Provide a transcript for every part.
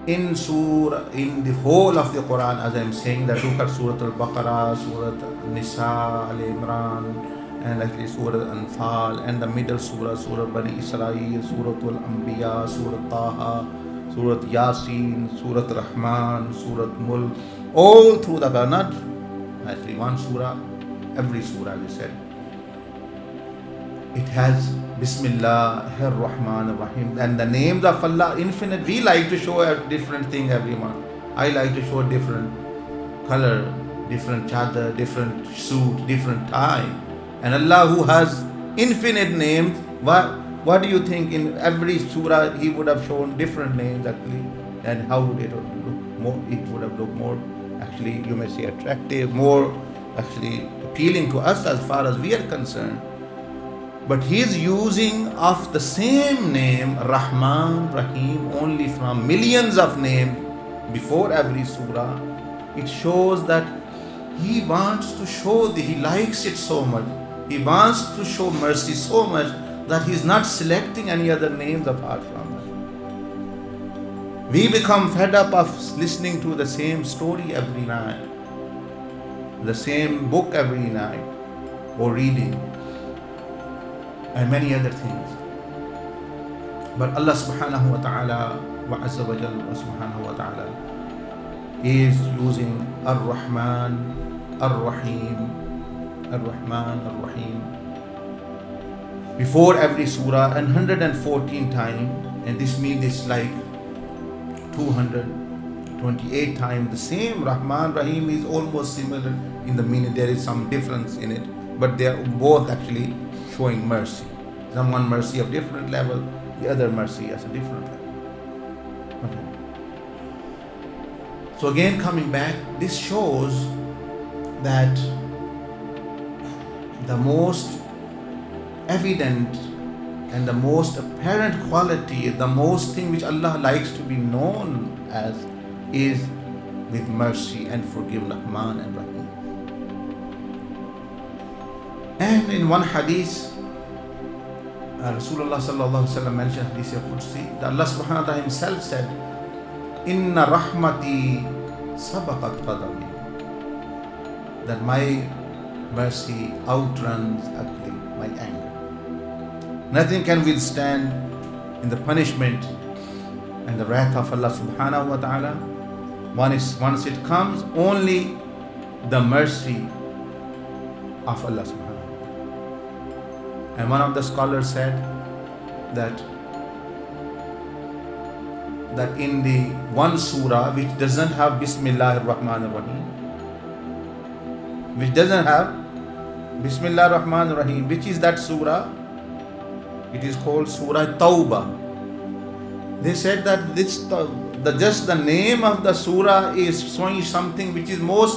in the whole of the Quran, as I'm saying, that look at Surah Al-Baqarah, Surah Nisa, Al-Imran, and actually Surah Al-Anfal, and the middle Surah Bani Israel, Surah Al-Anbiya, Surah Taha, Surah Yasin, Surah Rahman, Surah Mulk, all through the Quran, not actually one surah, every surah, as I said, it has Bismillah-ir-Rahman-ir-Rahim, and the names of Allah infinite. We like to show a different thing every month. I like to show different color, different chadar, different suit, different tie. And Allah, who has infinite names, what do you think? In every surah He would have shown different names actually, and how would it look more? It would have looked more, actually, you may say, attractive, more actually appealing to us as far as we are concerned. But he is using of the same name, Rahman, Rahim, only from millions of names before every surah. It shows that he wants to show, he likes it so much. He wants to show mercy so much that he is not selecting any other names apart from that. We become fed up of listening to the same story every night, the same book every night, or reading, and many other things. But Allah subhanahu wa ta'ala wa azza wa jalla subhanahu wa ta'ala is using Ar-Rahman, Ar-Rahim, Ar-Rahman, Ar-Rahim before every surah, and 114 times, and this means it's like 228 times the same. Rahman, Rahim is almost similar in the meaning. There is some difference in it, but they are both actually showing mercy. One mercy of different level, the other mercy as a different level. Okay. So again, coming back, this shows that the most evident and the most apparent quality, the most thing which Allah likes to be known as, is with mercy and forgiveness, Rahman and Rahim. And in one hadith, Rasulullah sallallahu alaihi wasallam mentioned hadith Qudsi, that Allah subhanahu wa ta'ala himself said, Inna rahmati sabaqat qadami, that my mercy outruns actually my anger. Nothing can withstand in the punishment and the wrath of Allah subhanahu wa ta'ala. Once it comes, only the mercy of Allah subhanahu wa ta'ala. And one of the scholars said that in the one surah which doesn't have Bismillah-ir-Rahman-ir-Rahim, which is that surah, it is called Surah Tawbah. They said that just the name of the surah is showing something which is more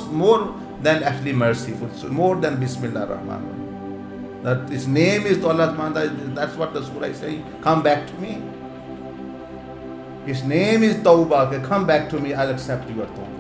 than actually merciful, more than Bismillah-ir-Rahman-ir-Rahim. That his name is to Allah, that's what the surah is saying. Come back to me. His name is Tawbah. Come back to me, I'll accept your tawbah.